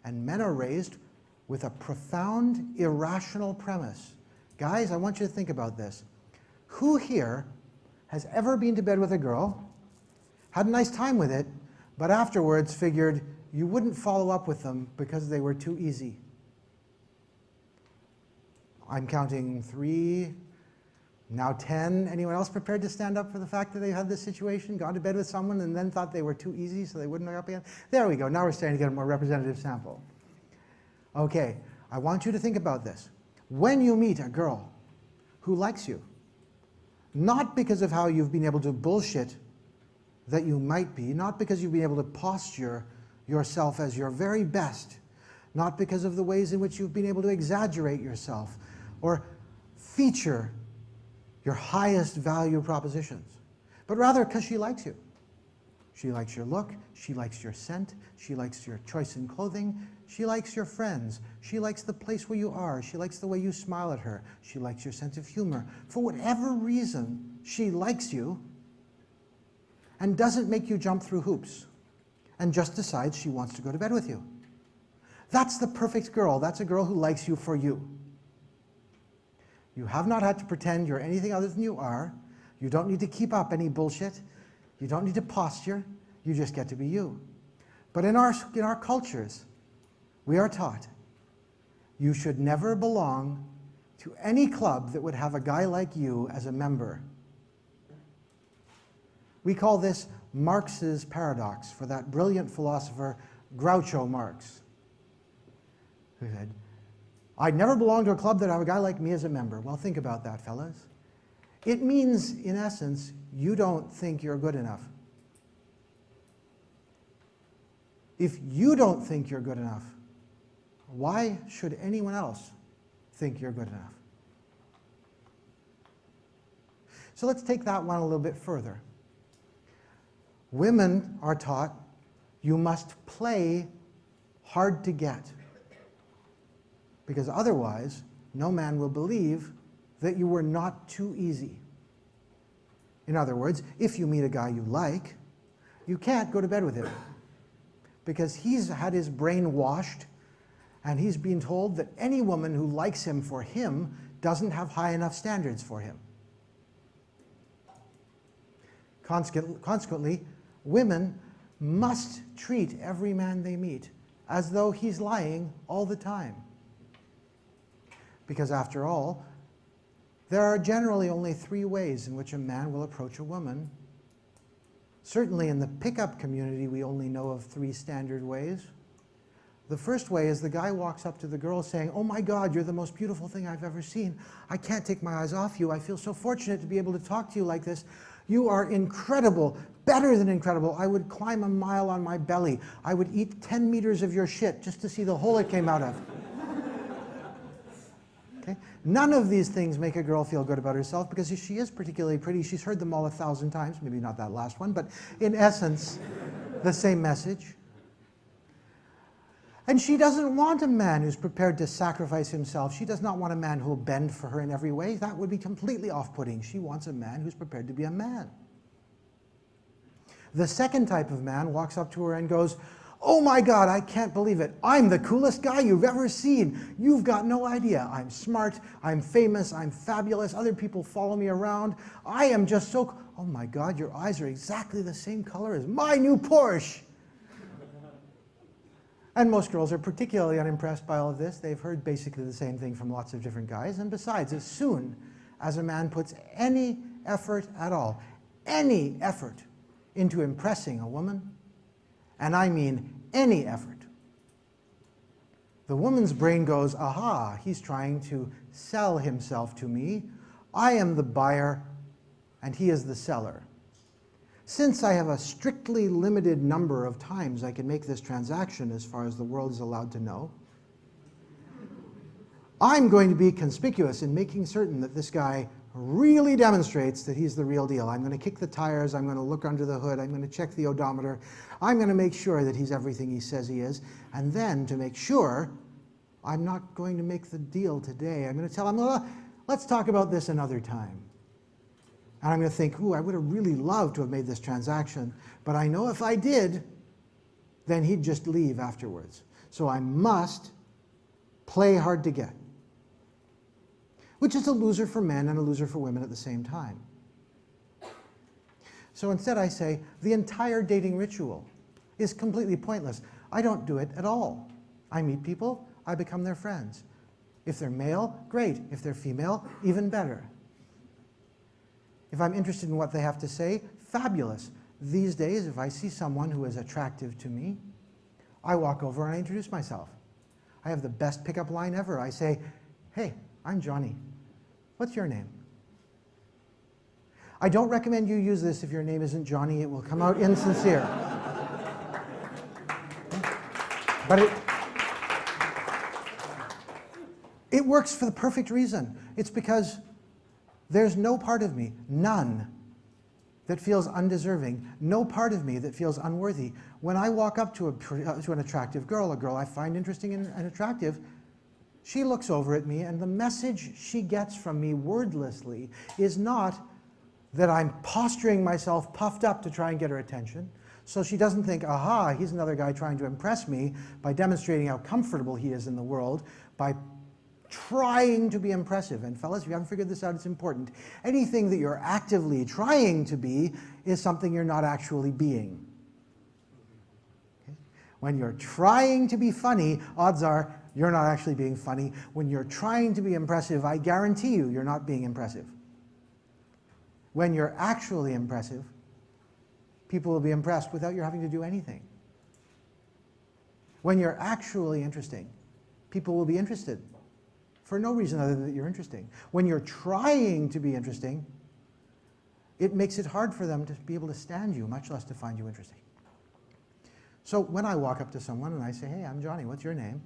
And men are raised with a profound, irrational premise. Guys, I want you to think about this. Who here has ever been to bed with a girl, had a nice time with it, but afterwards figured you wouldn't follow up with them because they were too easy? I'm counting 3, now 10. Anyone else prepared to stand up for the fact that they had this situation, gone to bed with someone, and then thought they were too easy so they wouldn't hook up again? There we go. Now we're starting to get a more representative sample. Okay, I want you to think about this. When you meet a girl who likes you, not because of how you've been able to bullshit that you might be, not because you've been able to posture yourself as your very best, not because of the ways in which you've been able to exaggerate yourself or feature your highest value propositions, but rather because she likes you. She likes your look, she likes your scent, she likes your choice in clothing, she likes your friends, she likes the place where you are, she likes the way you smile at her, she likes your sense of humor. For whatever reason, she likes you and doesn't make you jump through hoops and just decides she wants to go to bed with you. That's the perfect girl. That's a girl who likes you for you. You have not had to pretend you're anything other than you are. You don't need to keep up any bullshit. You don't need to posture. You just get to be you. But in our cultures, we are taught you should never belong to any club that would have a guy like you as a member. We call this Marx's paradox, for that brilliant philosopher Groucho Marx, who said, I'd never belong to a club that have a guy like me as a member. Well, think about that, fellas. It means, in essence, you don't think you're good enough. If you don't think you're good enough, why should anyone else think you're good enough? So let's take that one a little bit further. Women are taught you must play hard to get, because otherwise no man will believe that you were not too easy. In other words, if you meet a guy you like, you can't go to bed with him because he's had his brain washed and he's been told that any woman who likes him for him doesn't have high enough standards for him. Consequently, women must treat every man they meet as though he's lying all the time. Because after all, there are generally only 3 ways in which a man will approach a woman. Certainly in the pickup community, we only know of 3 standard ways. The first way is the guy walks up to the girl saying, oh my God, you're the most beautiful thing I've ever seen. I can't take my eyes off you. I feel so fortunate to be able to talk to you like this. You are incredible, better than incredible. I would climb a mile on my belly. I would eat 10 meters of your shit just to see the hole it came out of. Okay? None of these things make a girl feel good about herself because she is particularly pretty. She's heard them all 1,000 times, maybe not that last one, but in essence, the same message. And she doesn't want a man who's prepared to sacrifice himself. She does not want a man who will bend for her in every way. That would be completely off-putting. She wants a man who's prepared to be a man. The second type of man walks up to her and goes, oh my God, I can't believe it. I'm the coolest guy you've ever seen. You've got no idea. I'm smart, I'm famous, I'm fabulous. Other people follow me around. I am just so, oh my God, your eyes are exactly the same color as my new Porsche. And most girls are particularly unimpressed by all of this. They've heard basically the same thing from lots of different guys. And besides, as soon as a man puts any effort at all, any effort into impressing a woman, and I mean any effort, the woman's brain goes, aha, he's trying to sell himself to me. I am the buyer and he is the seller. Since I have a strictly limited number of times I can make this transaction as far as the world is allowed to know, I'm going to be conspicuous in making certain that this guy really demonstrates that he's the real deal. I'm going to kick the tires, I'm going to look under the hood, I'm going to check the odometer, I'm going to make sure that he's everything he says he is, and then to make sure I'm not going to make the deal today. I'm going to tell him, well, let's talk about this another time. And I'm going to think, ooh, I would have really loved to have made this transaction, but I know if I did, then he'd just leave afterwards. So I must play hard to get, which is a loser for men and a loser for women at the same time. So instead I say, the entire dating ritual is completely pointless. I don't do it at all. I meet people, I become their friends. If they're male, great. If they're female, even better. If I'm interested in what they have to say, fabulous. These days, if I see someone who is attractive to me, I walk over and I introduce myself. I have the best pickup line ever. I say, hey, I'm Johnny. What's your name? I don't recommend you use this if your name isn't Johnny. It will come out insincere. But it works for the perfect reason. It's because there's no part of me, none, that feels undeserving, no part of me that feels unworthy. When I walk up to an attractive girl, a girl I find interesting and attractive, she looks over at me, and the message she gets from me wordlessly is not that I'm posturing myself puffed up to try and get her attention. So she doesn't think, aha, he's another guy trying to impress me by demonstrating how comfortable he is in the world, by trying to be impressive. And fellas, if you haven't figured this out, it's important. Anything that you're actively trying to be is something you're not actually being. Okay? When you're trying to be funny, odds are you're not actually being funny. When you're trying to be impressive, I guarantee you, you're not being impressive. When you're actually impressive, people will be impressed without you having to do anything. When you're actually interesting, people will be interested for no reason other than that you're interesting. When you're trying to be interesting, it makes it hard for them to be able to stand you, much less to find you interesting. So when I walk up to someone and I say, hey, I'm Johnny, what's your name?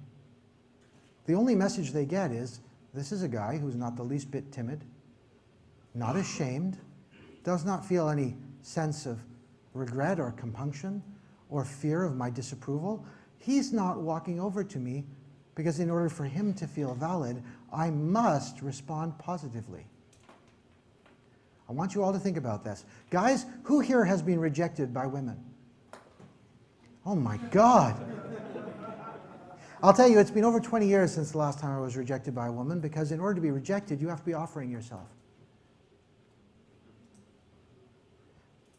The only message they get is, this is a guy who's not the least bit timid, not ashamed, does not feel any sense of regret or compunction or fear of my disapproval. He's not walking over to me because in order for him to feel valid, I must respond positively. I want you all to think about this. Guys, who here has been rejected by women? Oh my God. I'll tell you, it's been over 20 years since the last time I was rejected by a woman, because in order to be rejected, you have to be offering yourself.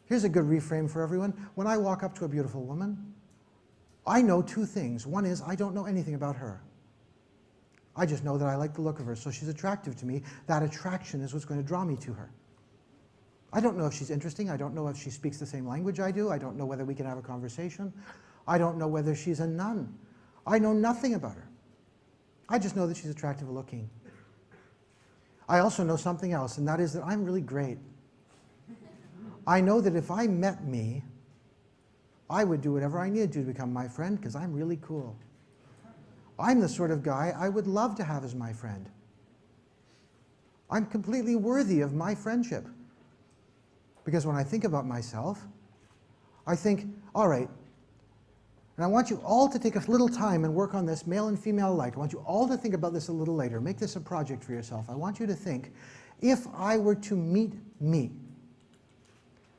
Here's a good reframe for everyone. When I walk up to a beautiful woman, I know two things. One is I don't know anything about her. I just know that I like the look of her, so she's attractive to me. That attraction is what's going to draw me to her. I don't know if she's interesting. I don't know if she speaks the same language I do. I don't know whether we can have a conversation. I don't know whether she's a nun. I know nothing about her. I just know that she's attractive looking. I also know something else, and that is that I'm really great. I know that if I met me, I would do whatever I needed to become my friend, because I'm really cool. I'm the sort of guy I would love to have as my friend. I'm completely worthy of my friendship. Because when I think about myself, I think, all right, and I want you all to take a little time and work on this, male and female alike. I want you all to think about this a little later. Make this a project for yourself. I want you to think, if I were to meet me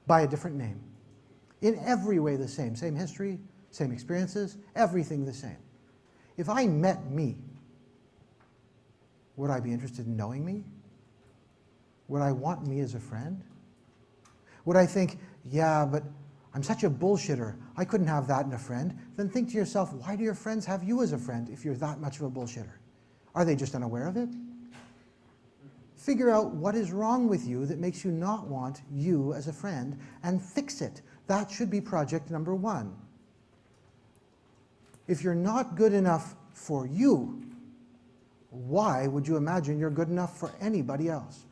by a different name, in every way the same history, same experiences, everything the same. If I met me, would I be interested in knowing me? Would I want me as a friend? Would I think, yeah, but I'm such a bullshitter, I couldn't have that in a friend? Then think to yourself, why do your friends have you as a friend if you're that much of a bullshitter? Are they just unaware of it? Figure out what is wrong with you that makes you not want you as a friend and fix it. That should be project number one. If you're not good enough for you, why would you imagine you're good enough for anybody else?